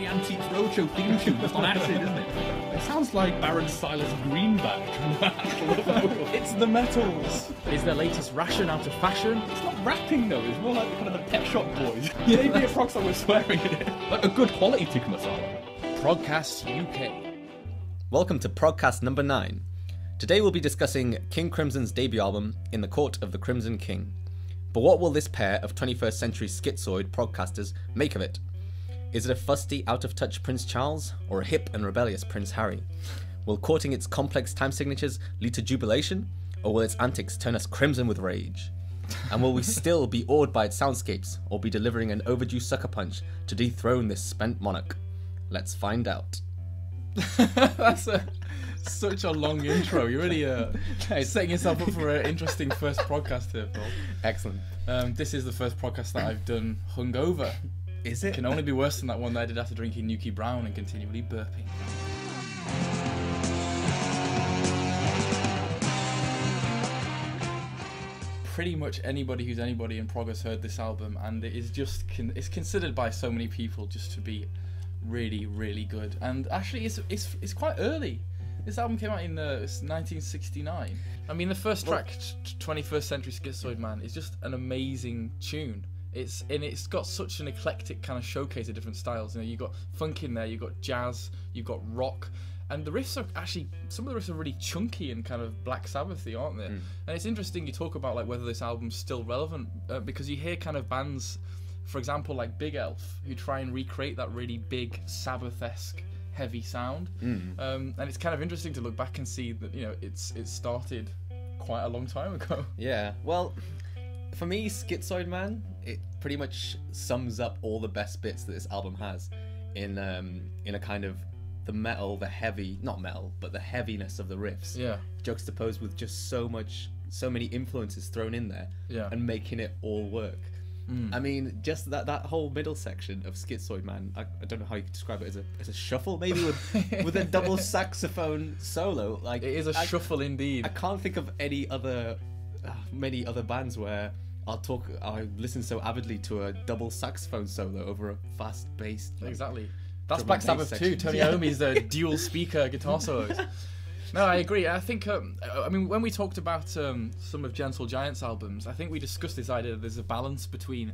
the Antiques Roadshow theme tune just on acid, isn't it? It sounds like Baron Silas Greenback from that. It's the Metals. Is their latest ration out of fashion? It's not rapping though, it's more like the kind of the Pet Shop Boys. Maybe a prog song with swearing in it. Like a good quality tikka masala. Progcast UK. Welcome to Progcast number 9. Today we'll be discussing King Crimson's debut album, In the Court of the Crimson King. But what will this pair of 21st century schizoid progcasters make of it? Is it a fusty, out-of-touch Prince Charles, or a hip and rebellious Prince Harry? Will courting its complex time signatures lead to jubilation, or will its antics turn us crimson with rage? And will we still be awed by its soundscapes, or be delivering an overdue sucker punch to dethrone this spent monarch? Let's find out. That's such a long intro. You're really setting yourself up for an interesting first podcast here, Paul. Excellent. This is the first podcast that I've done hungover. Is it? Can only be worse than that one that I did after drinking Nuki Brown and continually burping. Pretty much anybody who's anybody in prog has heard this album, and it is just it's considered by so many people just to be really, really good. And actually, it's quite early. This album came out in 1969. I mean, the first track, 21st Century Schizoid Man, is just an amazing tune. It's got such an eclectic kind of showcase of different styles. You know, you've got funk in there, you've got jazz, you've got rock, and the riffs are actually, some of the riffs are really chunky and kind of Black Sabbath-y, aren't they? And it's interesting you talk about like whether this album's still relevant, because you hear kind of bands, for example, like Big Elf, who try and recreate that really big Sabbath-esque heavy sound. And it's kind of interesting to look back and see that, you know, it started quite a long time ago. Yeah, well, for me, Schizoid Man, it pretty much sums up all the best bits that this album has in a kind of the metal, the heavy, not metal, but the heaviness of the riffs. Yeah. Juxtaposed with just so many influences thrown in there. Yeah. And making it all work. I mean, just that whole middle section of Schizoid Man, I don't know how you could describe it, as a shuffle, maybe with a double saxophone solo. Like, it is a shuffle indeed. I can't think of any other, many other bands where I listen so avidly to a double saxophone solo over a fast-paced. Exactly. That's drum Black and Sabbath bass too. section. Tony Iommi's dual speaker guitar solos. No, I agree. I think, I mean, when we talked about some of Gentle Giant's albums, I think we discussed this idea that there's a balance between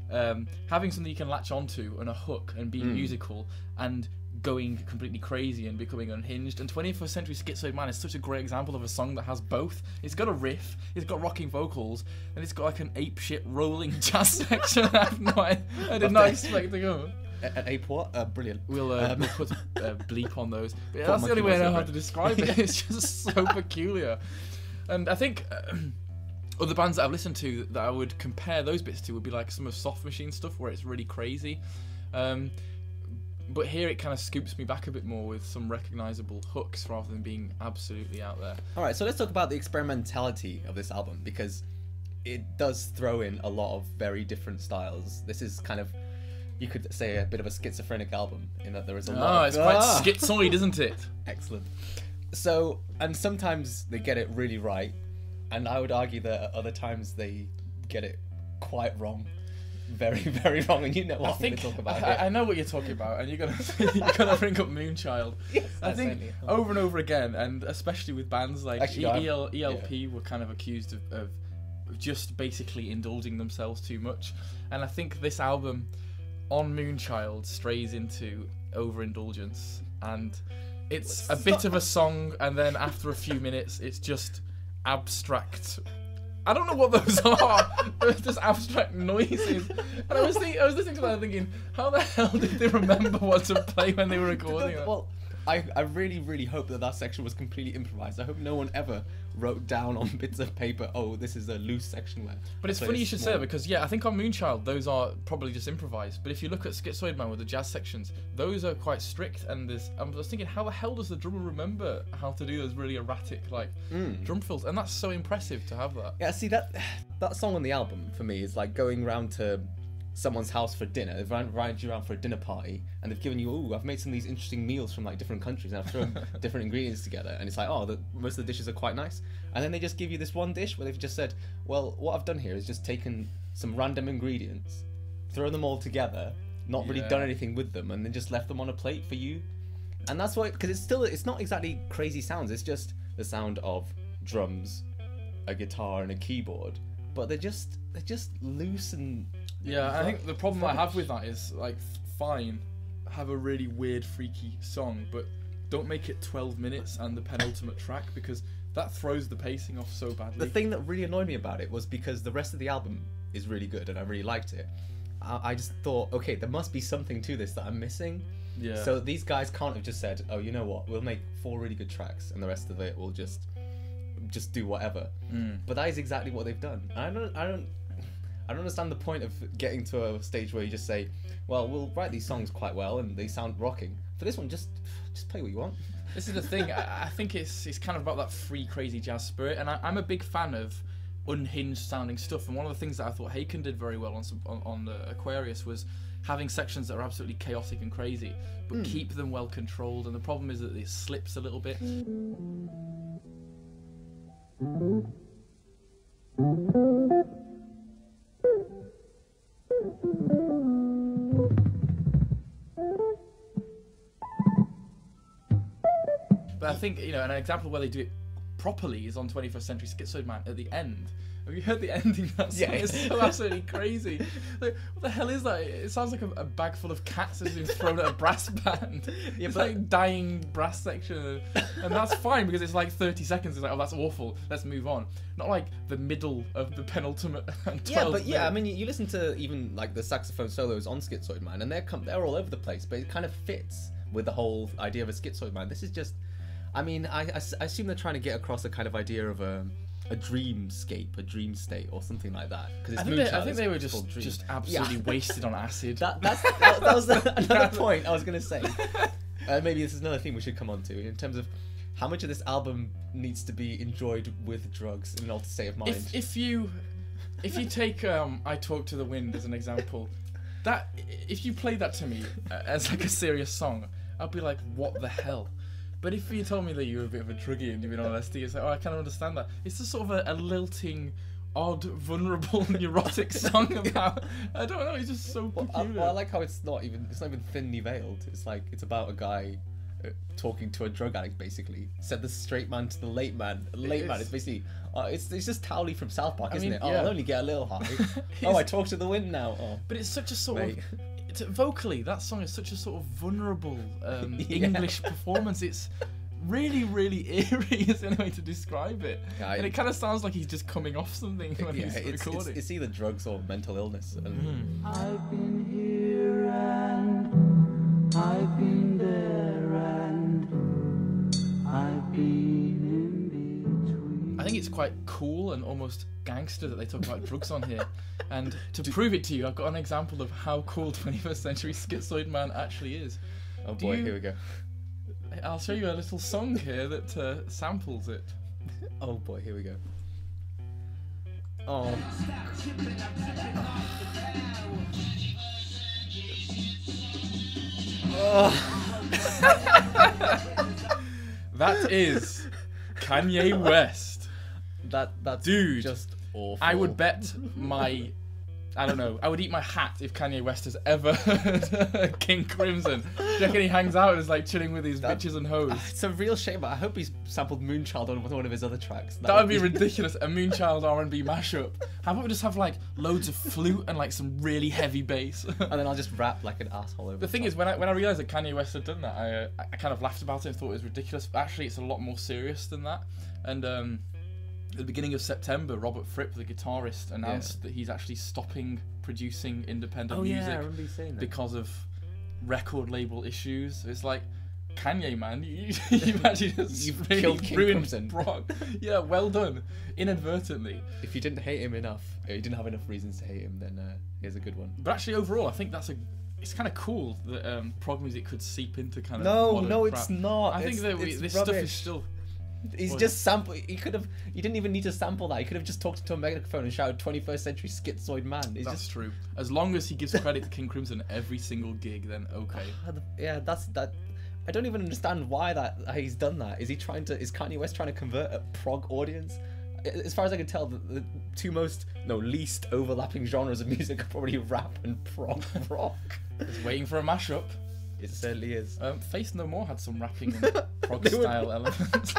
having something you can latch onto and a hook and being musical, and going completely crazy and becoming unhinged. And 21st Century Schizoid Man is such a great example of a song that has both. It's got a riff, it's got rocking vocals, and it's got like an apeshit rolling jazz section. I did not expect to go. An ape what? Brilliant. We'll put a bleep on those. But that's the only way I know how to describe it. It's just so peculiar. And I think other bands that I've listened to that I would compare those bits to would be like some of Soft Machine stuff, where it's really crazy. But here it kind of scoops me back a bit more with some recognisable hooks rather than being absolutely out there. Alright, so let's talk about the experimentality of this album, because it does throw in a lot of very different styles. This is kind of, you could say, a bit of a schizophrenic album, in that there is a lot it's quite schizoid, isn't it? Excellent. So, and sometimes they get it really right, and I would argue that at other times they get it quite wrong. Very, very wrong, and you know what I'm going to talk about I know what you're talking about, and you're gonna bring up Moonchild. Yes, I think over and over again, and especially with bands like Actually, ELP were kind of accused of just basically indulging themselves too much, and I think this album on Moonchild strays into overindulgence, and it's a bit of a song, and then after a few minutes it's just abstract. I don't know what those are. They're just abstract noises. And I was listening to that and thinking, how the hell did they remember what to play when they were recording it? Well, I really, really hope that section was completely improvised. I hope no one ever wrote down on bits of paper, oh, this is a loose section where... But it's funny you should say that, because, yeah, I think on Moonchild, those are probably just improvised. But if you look at Schizoid Man with the jazz sections, those are quite strict. And I was thinking, how the hell does the drummer remember how to do those really erratic, like, drum fills? And that's so impressive to have that. Yeah, see, that song on the album, for me, is like going round to someone's house for dinner. They've invited you around for a dinner party, and they've given you, oh, I've made some of these interesting meals from like different countries, and I've thrown different ingredients together, and it's like, oh, most of the dishes are quite nice, and then they just give you this one dish where they've just said, well, what I've done here is just taken some random ingredients, thrown them all together, not really done anything with them, and then just left them on a plate for you. And that's why, because it's not exactly crazy sounds. It's just the sound of drums, a guitar, and a keyboard. But they're just loose and I think the problem I have with that is like, fine, have a really weird, freaky song, but don't make it 12 minutes and the penultimate track, because that throws the pacing off so badly. The thing that really annoyed me about it was because the rest of the album is really good and I really liked it. I just thought, okay, there must be something to this that I'm missing. Yeah. So these guys can't have just said, oh, you know what, we'll make 4 really good tracks and the rest of it we'll just do whatever. But that is exactly what they've done. I don't understand the point of getting to a stage where you just say, well, we'll write these songs quite well and they sound rocking. For this one, just play what you want. This is the thing. I think it's kind of about that free, crazy jazz spirit, and I'm a big fan of unhinged sounding stuff. And one of the things that I thought Haken did very well on the Aquarius was having sections that are absolutely chaotic and crazy, but keep them well controlled. And the problem is that it slips a little bit. But I think, an example where they do it properly is on 21st Century Schizoid Man at the end. Have you heard the ending of that song? Yeah. It's so absolutely crazy. Like, what the hell is that? It sounds like a bag full of cats has been thrown at a brass band. Yeah, it's like dying brass section. And that's fine because it's like 30 seconds. It's like, oh, that's awful. Let's move on. Not like the middle of the penultimate 12 minutes. I mean, you listen to even like the saxophone solos on Schizoid Man and they're all over the place, but it kind of fits with the whole idea of a Schizoid Man. This is just, I mean, I assume they're trying to get across a kind of idea of a dreamscape, a dream state, or something like that. I think they were just absolutely wasted on acid. That was another point I was going to say. Maybe this is another thing we should come on to in terms of how much of this album needs to be enjoyed with drugs in an altered state of mind. If you take I Talk to the Wind as an example, that if you played that to me as like a serious song, I'd be like, what the hell? But if you told me that you were a bit of a druggie and you've been on LSD, it's like, oh, I kind of understand that. It's just sort of a lilting, odd, vulnerable, neurotic song about, I don't know, it's just so peculiar. Well, I like how it's not even thinly veiled. It's like, it's about a guy talking to a drug addict, basically. Said the straight man to the late man. The late man is basically, it's just Towley from South Park, isn't it? Oh, I'll only get a little high. Oh, I talk to the wind now. Oh. But it's such a sort of... Vocally, that song is such a sort of vulnerable English performance. It's really, really eerie is any way to describe it. And it kind of sounds like he's just coming off something when he's recording. It's either drugs or mental illness. And... I've been here and I've been there and I've been in between. I think it's quite cool and almost gangster that they talk about drugs on here. And to prove it to you, I've got an example of how cool 21st Century Schizoid Man actually is. Oh boy, here we go. I'll show you a little song here that samples it. Oh boy, here we go. Oh. That is Kanye West. That's dude, just awful. I would bet I would eat my hat if Kanye West has ever heard King Crimson. Do you reckon he hangs out and is like chilling with his bitches and hoes? It's a real shame, but I hope he's sampled Moonchild on one of his other tracks. That would be ridiculous, a Moonchild R&B mashup. How about we just have like loads of flute and like some really heavy bass? And then I'll just rap like an asshole over the thing is, when I realised that Kanye West had done that, I kind of laughed about it and thought it was ridiculous. But actually, it's a lot more serious than that. And at the beginning of September, Robert Fripp, the guitarist, announced that he's actually stopping producing independent music I remember you saying that. Because of record label issues. It's like, Kanye, man, you've actually just You've really killed King ruined Crimson. Prog. Yeah, well done. Inadvertently. If you didn't hate him enough, you didn't have enough reasons to hate him, then here's a good one. But actually, overall, I think it's kind of cool that prog music could seep into kind of No, crap. It's not. I think that this stuff is still... He's just sample. He didn't even need to sample that. He could have just talked to a megaphone and shouted 21st Century Schizoid Man. That's true. As long as he gives credit to King Crimson every single gig, then okay. Yeah, that's that. I don't even understand why he's done that. Is Kanye West trying to convert a prog audience? as far as I can tell, the two least overlapping genres of music are probably rap and prog rock. It's waiting for a mashup. It certainly is. Faith No More had some rapping and prog style elements.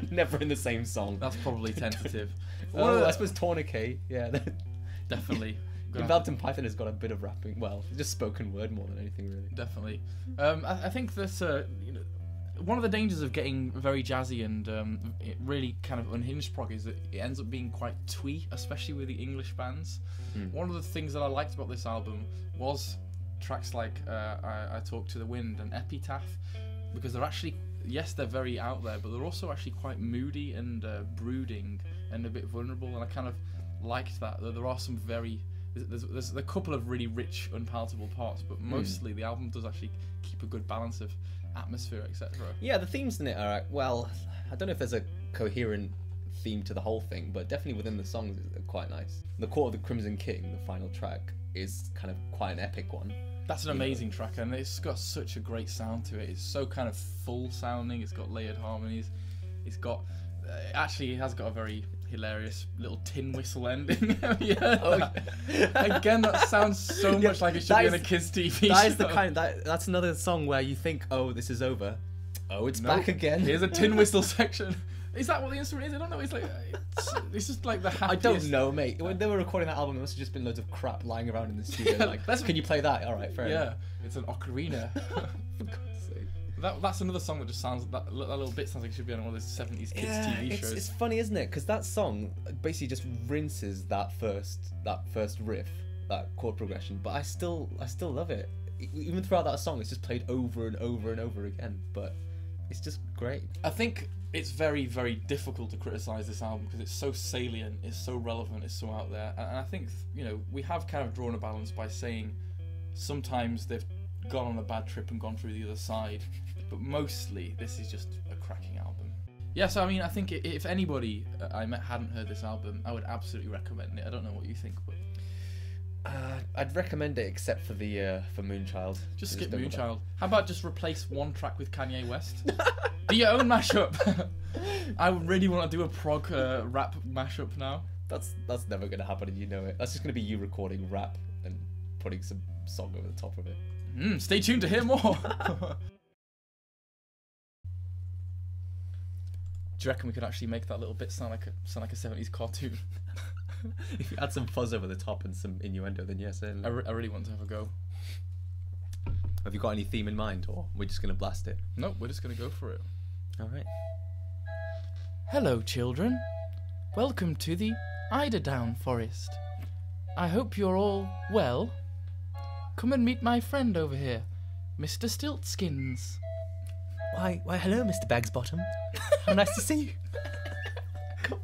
Never in the same song. That's probably tentative. I suppose Tourniquet, yeah. Definitely. Belton Python has got a bit of rapping. Well, just spoken word more than anything, really. Definitely. I think that one of the dangers of getting very jazzy and really kind of unhinged prog is that it ends up being quite twee, especially with the English bands. One of the things that I liked about this album was tracks like I Talk to the Wind and Epitaph, because they're actually, yes, they're very out there, but they're also actually quite moody and brooding and a bit vulnerable, and I kind of liked that. There are some there's a couple of really rich, unpalatable parts, but mostly the album does actually keep a good balance of atmosphere, etc. Yeah, the themes in it are, well, I don't know if there's a coherent theme to the whole thing, but definitely within the songs it's quite nice. The Court of the Crimson King, the final track, is kind of quite an epic one. That's an amazing track, and it's got such a great sound to it. It's so kind of full sounding. It's got layered harmonies. It's got actually it has got a very hilarious little tin whistle ending. Again, that sounds so much like it should be in a kids' TV That show. is the kind. That's another song where you think, oh, this is over. Oh, it's back again. Here's a tin whistle section. Is that what the instrument is? I don't know. It's just like the happiest. I don't know, mate. When they were recording that album, there must have just been loads of crap lying around in the studio. Yeah, can you play that? All right, fair enough. Yeah, it's an ocarina. For God's sake. That's another song that just sounds, that little bit sounds like it should be on one of those 70s kids TV shows. It's funny, isn't it? Because that song basically just rinses that first riff, that chord progression. But I still love it. Even throughout that song, it's just played over and over and over again. But it's just great. I think it's very, very difficult to criticise this album because it's so salient, it's so relevant, it's so out there. And I think, we have kind of drawn a balance by saying sometimes they've gone on a bad trip and gone through the other side, but mostly this is just a cracking album. Yeah, so I think if anybody I met hadn't heard this album, I would absolutely recommend it. I don't know what you think, but I'd recommend it except for for Moonchild. Just skip Moonchild. How about just replace one track with Kanye West? Do your own mashup. I really want to do a prog rap mashup now. That's never gonna happen, and you know it. That's just gonna be you recording rap and putting some song over the top of it. Stay tuned to hear more. Do you reckon we could actually make that little bit sound like a 70s cartoon? If you add some fuzz over the top and some innuendo, then yes, certainly. I really want to have a go. Have you got any theme in mind, or we're just going to blast it? No, we're just going to go for it. All right. Hello, children. Welcome to the Eiderdown Forest. I hope you're all well. Come and meet my friend over here, Mr. Stiltskins. Why, hello, Mr. Bagsbottom. How nice to see you.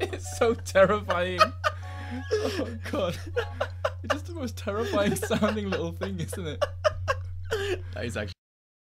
It's so terrifying. Oh, God. It's just the most terrifying sounding little thing, isn't it? That is actually